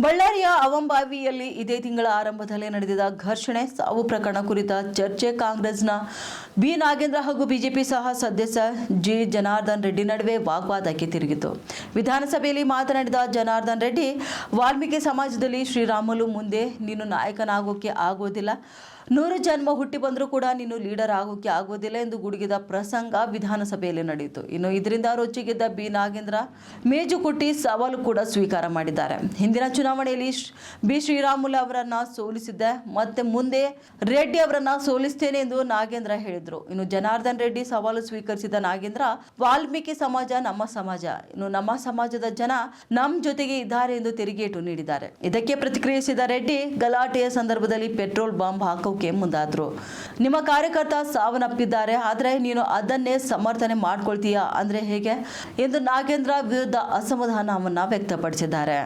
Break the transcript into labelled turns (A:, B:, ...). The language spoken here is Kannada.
A: ಬಳ್ಳಾರಿಯ ಅವಂಬಾವಿಯಲ್ಲಿ ಇದೇ ತಿಂಗಳ ಆರಂಭದಲ್ಲಿ ನಡೆದಿದ್ದ ಘರ್ಷಣೆ ಸಾವು ಪ್ರಕರಣ ಕುರಿತ ಚರ್ಚೆ ಕಾಂಗ್ರೆಸ್ನ ಬಿ ನಾಗೇಂದ್ರ ಹಾಗೂ ಬಿಜೆಪಿ ಸಹ ಸದಸ್ಯ ಜಿ ಜನಾರ್ದನ್ ರೆಡ್ಡಿ ನಡುವೆ ವಾಗ್ವಾದಕ್ಕೆ ತಿರುಗಿತು. ವಿಧಾನಸಭೆಯಲ್ಲಿ ಮಾತನಾಡಿದ ಜನಾರ್ದನ್ ರೆಡ್ಡಿ, ವಾಲ್ಮೀಕಿ ಸಮಾಜದಲ್ಲಿ ಶ್ರೀರಾಮುಲು ಮುಂದೆ ನೀನು ನಾಯಕನಾಗೋಕೆ ಆಗೋದಿಲ್ಲ, 100 ಜನ್ಮ ಹುಟ್ಟಿ ಬಂದರೂ ಕೂಡ ನೀನು ಲೀಡರ್ ಆಗೋಕೆ ಆಗೋದಿಲ್ಲ ಎಂದು ಗುಡುಗಿದ ಪ್ರಸಂಗ ವಿಧಾನಸಭೆಯಲ್ಲಿ ನಡೆಯಿತು. ಇನ್ನು ಇದರಿಂದ ರೊಚ್ಚಿಗೆದ್ದ ಬಿ ನಾಗೇಂದ್ರ ಮೇಜುಕುಟ್ಟಿ ಸವಾಲು ಕೂಡ ಸ್ವೀಕಾರ ಮಾಡಿದ್ದಾರೆ. ಹಿಂದಿನ ಚುನಾವಣೆಯಲ್ಲಿ ಬಿ ಶ್ರೀರಾಮುಲು ಅವರನ್ನ ಸೋಲಿಸಿದ್ದೆ, ಮತ್ತೆ ಮುಂದೆ ರೆಡ್ಡಿ ಅವರನ್ನ ಸೋಲಿಸ್ತೇನೆ ಎಂದು ನಾಗೇಂದ್ರ ಹೇಳಿದರು. ಇನ್ನು ಜನಾರ್ದನ್ ರೆಡ್ಡಿ ಸವಾಲು ಸ್ವೀಕರಿಸಿದ ನಾಗೇಂದ್ರ, ವಾಲ್ಮೀಕಿ ಸಮಾಜ ನಮ್ಮ ಸಮಾಜ, ಇನ್ನು ನಮ್ಮ ಸಮಾಜದ ಜನ ನಮ್ಮ ಜೊತೆಗೆ ಇದ್ದಾರೆ ಎಂದು ತಿರುಗೇಟು ನೀಡಿದ್ದಾರೆ. ಇದಕ್ಕೆ ಪ್ರತಿಕ್ರಿಯಿಸಿದ ರೆಡ್ಡಿ, ಗಲಾಟೆಯ ಸಂದರ್ಭದಲ್ಲಿ ಪೆಟ್ರೋಲ್ ಬಾಂಬ್ ಹಾಕೋಕೆ ಮುಂದಾದ್ರು. ನಿಮ್ಮ ಕಾರ್ಯಕರ್ತ ಸಾವನ್ನಪ್ಪಿದ್ದಾರೆ, ಆದರೆ ನೀನು ಅದನ್ನೇ ಸಮರ್ಥನೆ ಮಾಡ್ಕೊಳ್ತೀಯಾ ಅಂದ್ರೆ ಹೇಗೆ ಎಂದು ನಾಗೇಂದ್ರ ವಿರುದ್ಧ ಅಸಮಾಧಾನವನ್ನ ವ್ಯಕ್ತಪಡಿಸಿದ್ದಾರೆ.